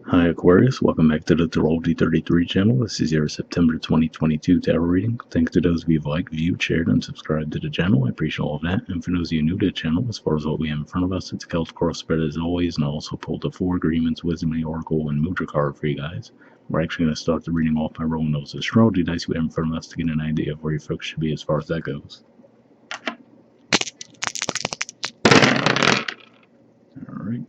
Hi Aquarius, welcome back to the Astrology 33 channel. This is your September 2022 tarot reading. Thanks to those of you who've liked, viewed, shared, and subscribed to the channel. I appreciate all of that. And for those of you new to the channel, as far as what we have in front of us, it's a Celtic Cross spread as always, and I also pulled the 4 agreements, Wisdom of the Oracle, and Mudra card for you guys. We're actually going to start the reading off by rolling those astrology dice we have in front of us to get an idea of where your folks should be as far as that goes. Alright,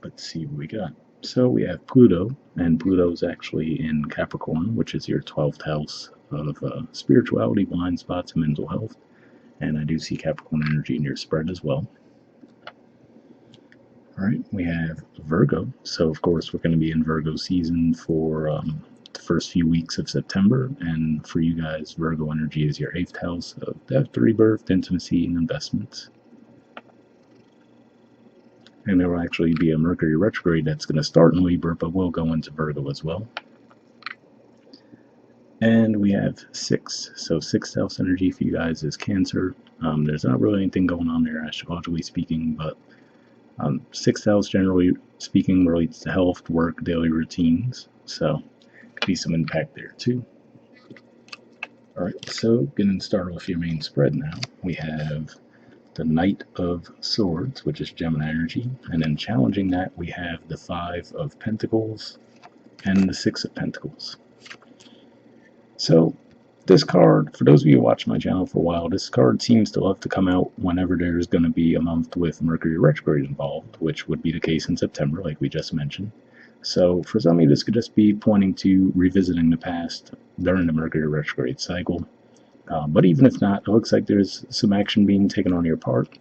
let's see what we got. So we have Pluto, and Pluto's actually in Capricorn, which is your 12th house of spirituality, blind spots, and mental health. And I do see Capricorn energy in your spread as well. All right, we have Virgo. So, of course, we're going to be in Virgo season for the first few weeks of September. And for you guys, Virgo energy is your 8th house of death, rebirth, intimacy, and investments. And there will actually be a Mercury retrograde that's going to start in Libra, but will go into Virgo as well. And we have 6. So 6th house energy for you guys is Cancer. There's not really anything going on there, astrologically speaking, but 6th house, generally speaking, relates to health, work, daily routines. So could be some impact there too. All right, so getting started with your main spread now. We have the Knight of Swords, which is Gemini energy, and then challenging that we have the 5 of Pentacles and the 6 of Pentacles. So this card, for those of you who watch my channel for a while, this card seems to love to come out whenever there's going to be a month with Mercury retrograde involved, which would be the case in September, like we just mentioned. So for some of you, this could just be pointing to revisiting the past during the Mercury retrograde cycle. But even if not, it looks like there's some action being taken on your part,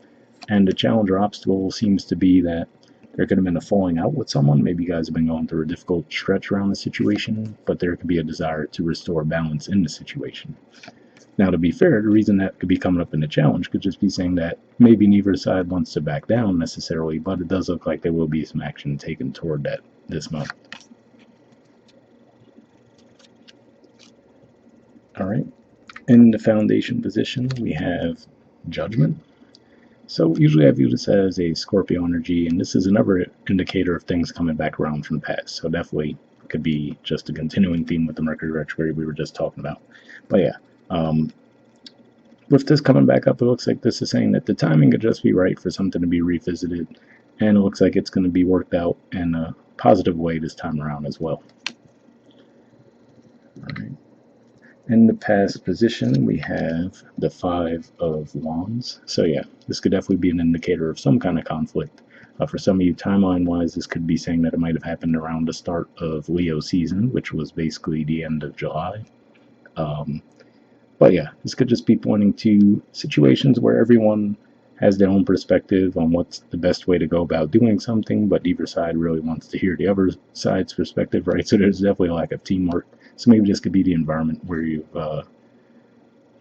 and the challenge or obstacle seems to be that there could have been a falling out with someone. Maybe you guys have been going through a difficult stretch around the situation, but there could be a desire to restore balance in the situation. Now, to be fair, the reason that could be coming up in the challenge could just be saying that maybe neither side wants to back down necessarily, but it does look like there will be some action taken toward that this month. All right. In the foundation position, we have Judgment. So usually I view this as a Scorpio energy, and this is another indicator of things coming back around from the past. So definitely could be just a continuing theme with the Mercury retrograde we were just talking about. But yeah, with this coming back up, it looks like this is saying that the timing could just be right for something to be revisited, and it looks like it's going to be worked out in a positive way this time around as well. All right. In the past position, we have the 5 of Wands. So yeah, this could definitely be an indicator of some kind of conflict. For some of you, timeline-wise, this could be saying that it might have happened around the start of Leo season, which was basically the end of July. But yeah, this could just be pointing to situations where everyone has their own perspective on what's the best way to go about doing something, but neither side really wants to hear the other side's perspective, right? So there's definitely a lack of teamwork. So maybe this could be the environment where you've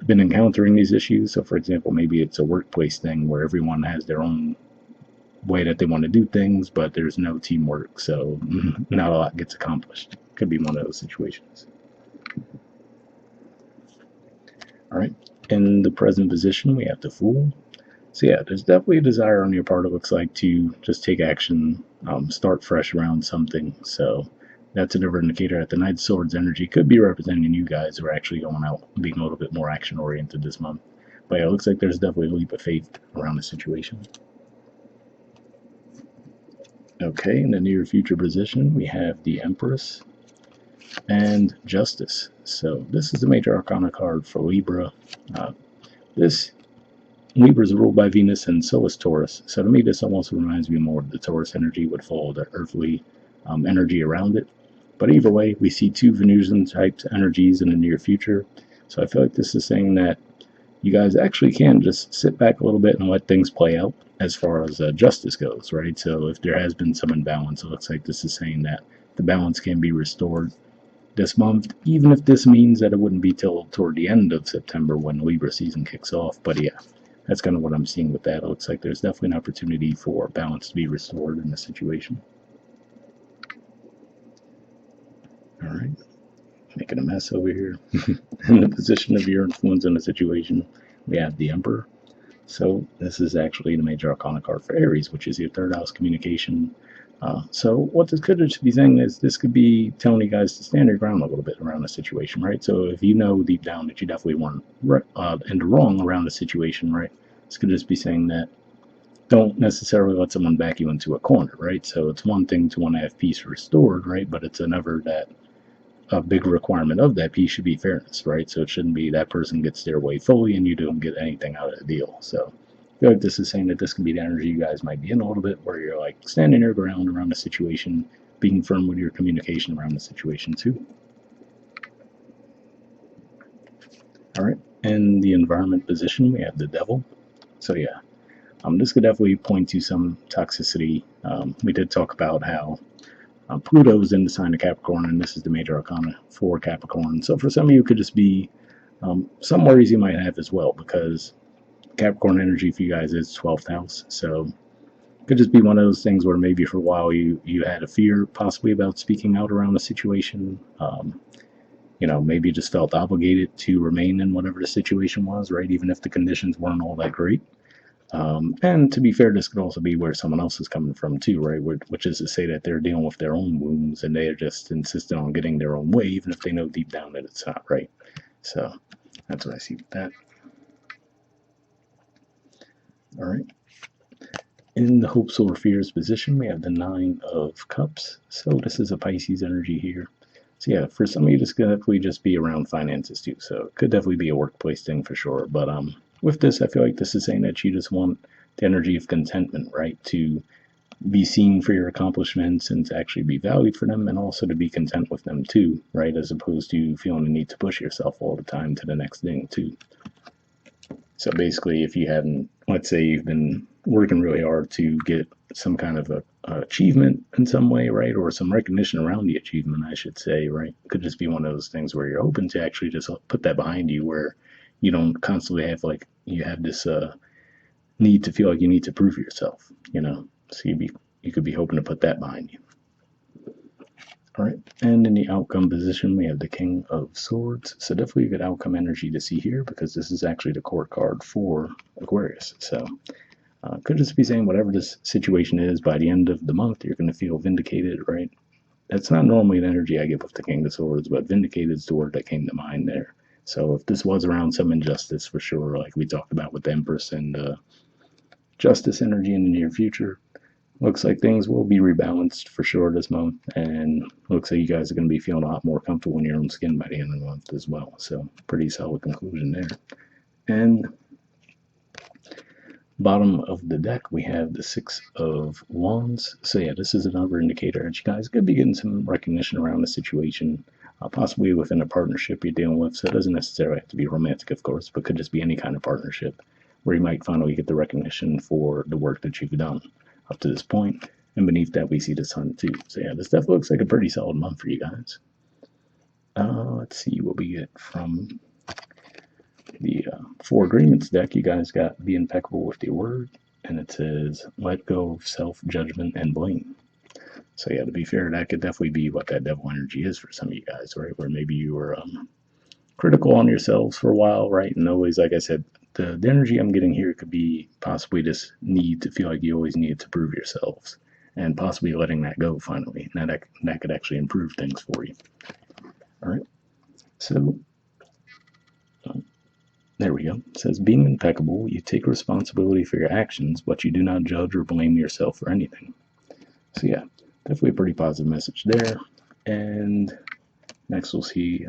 been encountering these issues. So for example, maybe it's a workplace thing where everyone has their own way that they want to do things, but there's no teamwork, so not a lot gets accomplished. Could be one of those situations. All right, in the present position, we have the Fool. So yeah, there's definitely a desire on your part, it looks like, to just take action, start fresh around something. So that's another indicator that the Knight of Swords energy could be representing you guys who are actually going out and being a little bit more action-oriented this month. But yeah, it looks like there's definitely a leap of faith around the situation. Okay, in the near future position, we have the Empress and Justice. So this is the major arcana card for Libra. Libra is ruled by Venus, and so is Taurus. So to me, this almost reminds me more of the Taurus energy, would follow the earthly energy around it. But either way, we see 2 Venusian type energies in the near future. So I feel like this is saying that you guys actually can just sit back a little bit and let things play out as far as justice goes, right? So if there has been some imbalance, it looks like this is saying that the balance can be restored this month, even if this means that it wouldn't be till toward the end of September when Libra season kicks off. But yeah, that's kind of what I'm seeing with that. It looks like there's definitely an opportunity for balance to be restored in the situation. All right, making a mess over here. In the position of your influence in the situation, we have the Emperor. So this is actually the major arcana card for Aries, which is your 3rd house communication, So what this could just be saying is this could be telling you guys to stand your ground a little bit around the situation, right? So if you know deep down that you definitely weren't in the wrong around the situation, right? This could just be saying that don't necessarily let someone back you into a corner, right? So it's one thing to want to have peace restored, right? But it's another that a big requirement of that peace should be fairness, right? So it shouldn't be that person gets their way fully and you don't get anything out of the deal. So I feel like this is saying that this can be the energy you guys might be in a little bit, where you're like standing your ground around the situation, being firm with your communication around the situation too. All right, in the environment position, we have the devil. So yeah, this could definitely point to some toxicity. We did talk about how Pluto's in the sign of Capricorn, and this is the major arcana for Capricorn. So for some of you, it could just be some worries you might have as well, because Capricorn energy for you guys is 12th house. So it could just be one of those things where maybe for a while you had a fear possibly about speaking out around a situation. Maybe you just felt obligated to remain in whatever the situation was, right? Even if the conditions weren't all that great. And to be fair, this could also be where someone else is coming from too, right? Which is to say that they're dealing with their own wounds and they are just insistent on getting their own way, even if they know deep down that it's not right. So that's what I see with that. All right. In the hopes or fears position, we have the 9 of Cups. So this is a Pisces energy here. So yeah, for some of you, this could definitely just be around finances too. So it could definitely be a workplace thing for sure. But with this, I feel like this is saying that you just want the energy of contentment, right? To be seen for your accomplishments and to actually be valued for them, and also to be content with them too, right? As opposed to feeling the need to push yourself all the time to the next thing too. So basically, if you hadn't, let's say you've been working really hard to get some kind of a achievement in some way, right? Or some recognition around the achievement, I should say, right? It could just be one of those things where you're hoping to actually just put that behind you, where you don't constantly have like, you have this need to feel like you need to prove yourself, So you could be hoping to put that behind you. All right, and in the outcome position, we have the King of Swords. So definitely a good outcome energy to see here, because this is actually the court card for Aquarius. So could just be saying whatever this situation is, by the end of the month, you're going to feel vindicated, right? That's not normally an energy I get with the King of Swords, but vindicated is the word that came to mind there. So if this was around some injustice, for sure, like we talked about with the Empress and justice energy in the near future, looks like things will be rebalanced for sure this month, and looks like you guys are going to be feeling a lot more comfortable in your own skin by the end of the month as well. So pretty solid conclusion there. And bottom of the deck, we have the 6 of Wands. So yeah, this is another indicator that you guys could be getting some recognition around the situation, possibly within a partnership you're dealing with. So it doesn't necessarily have to be romantic, of course, but could just be any kind of partnership where you might finally get the recognition for the work that you've done up to this point. And beneath that, we see the sun too. So yeah, this definitely looks like a pretty solid month for you guys. Let's see what we get from the 4 agreements deck. You guys got be impeccable with your word, and it says let go of self-judgment and blame. So yeah, to be fair, that could definitely be what that devil energy is for some of you guys, right? Where maybe you were critical on yourselves for a while, right? And always, like I said, the energy I'm getting here could be possibly this need to feel like you always needed to prove yourselves, and possibly letting that go finally. And that could actually improve things for you. All right. So there we go. It says, being impeccable, you take responsibility for your actions, but you do not judge or blame yourself for anything. So yeah, definitely a pretty positive message there. And next we'll see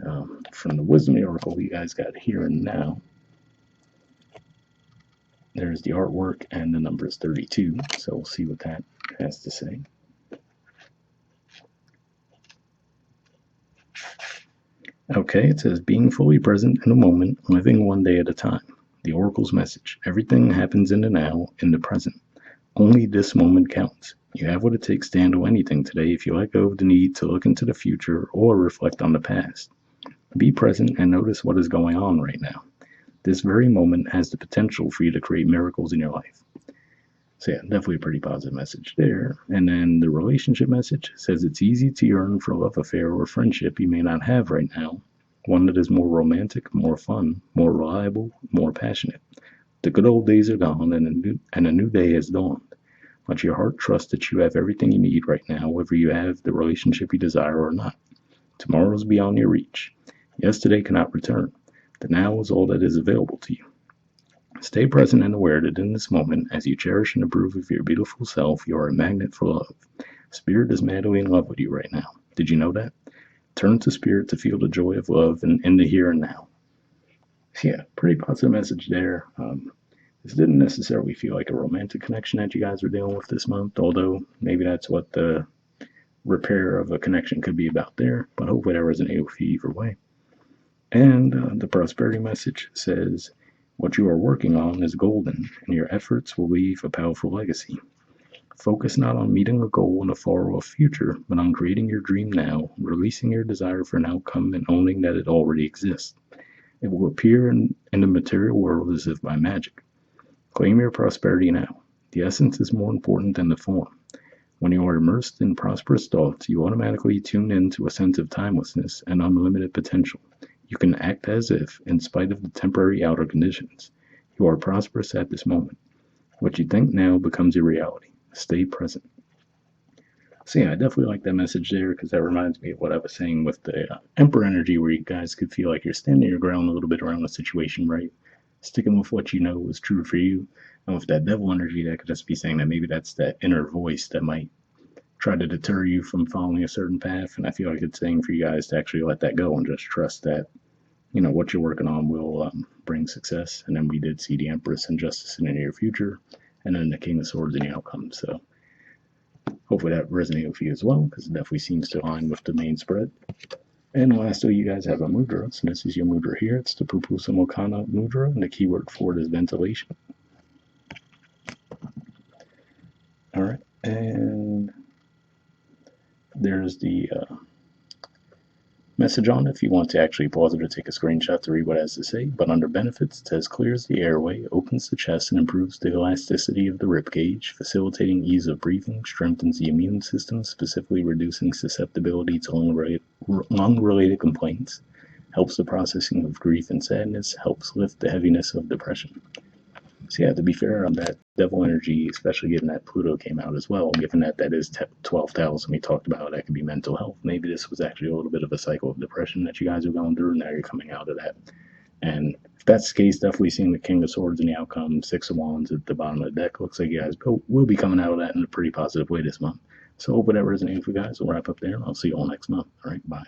from the Wisdom Oracle you guys got here and now. There's the artwork, and the number is 32, so we'll see what that has to say. Okay, it says, being fully present in a moment, living one day at a time. The Oracle's message: everything happens in the now, in the present. Only this moment counts. You have what it takes to handle anything today if you let go of the need to look into the future or reflect on the past. Be present and notice what is going on right now. This very moment has the potential for you to create miracles in your life. So yeah, definitely a pretty positive message there. And then the relationship message says it's easy to yearn for a love affair or friendship you may not have right now. One that is more romantic, more fun, more reliable, more passionate. The good old days are gone and a new day has dawned. Let your heart trust that you have everything you need right now, whether you have the relationship you desire or not. Tomorrow is beyond your reach. Yesterday cannot return. The now is all that is available to you. Stay present and aware that in this moment, as you cherish and approve of your beautiful self, you are a magnet for love. Spirit is madly in love with you right now. Did you know that? Turn to Spirit to feel the joy of love and in the here and now. So yeah, pretty positive message there. This didn't necessarily feel like a romantic connection that you guys were dealing with this month, although maybe that's what the repair of a connection could be about there, but hopefully that resonated with you either way. And the prosperity message says, what you are working on is golden, and your efforts will leave a powerful legacy. Focus not on meeting a goal in a far-off future, but on creating your dream now, releasing your desire for an outcome, and owning that it already exists. It will appear in the material world as if by magic. Claim your prosperity now. The essence is more important than the form. When you are immersed in prosperous thoughts, you automatically tune in to a sense of timelessness and unlimited potential. You can act as if, in spite of the temporary outer conditions, you are prosperous at this moment. What you think now becomes your reality. Stay present. So yeah, I definitely like that message there because that reminds me of what I was saying with the Emperor energy, where you guys could feel like you're standing your ground a little bit around the situation, right? Sticking with what you know is true for you. And with that Devil energy, that could just be saying that maybe that's that inner voice that might try to deter you from following a certain path. And I feel like it's saying for you guys to actually let that go and just trust that, what you're working on will bring success. And then we did see the Empress and Justice in the near future, and then the King of Swords in the outcome. So hopefully that resonated with you as well, because it definitely seems to align with the main spread. And lastly, you guys have a mudra. So this is your mudra here. It's the Phupphusamocana mudra, and the keyword for it is ventilation. All right, and there's the message on it if you want to actually pause it or take a screenshot to read what it has to say. But under benefits, it says clears the airway, opens the chest, and improves the elasticity of the rib cage, facilitating ease of breathing, strengthens the immune system, specifically reducing susceptibility to lung-related complaints, helps the processing of grief and sadness, helps lift the heaviness of depression. So yeah, to be fair on that Devil energy, especially given that Pluto came out as well, given that that is 12th house, and we talked about that could be mental health. Maybe this was actually a little bit of a cycle of depression that you guys are going through, and now you're coming out of that. And if that's the case, definitely seeing the King of Swords in the outcome, Six of Wands at the bottom of the deck, looks like you guys will be coming out of that in a pretty positive way this month. So hope that resonates with you guys. We'll wrap up there, and I'll see you all next month. All right, bye.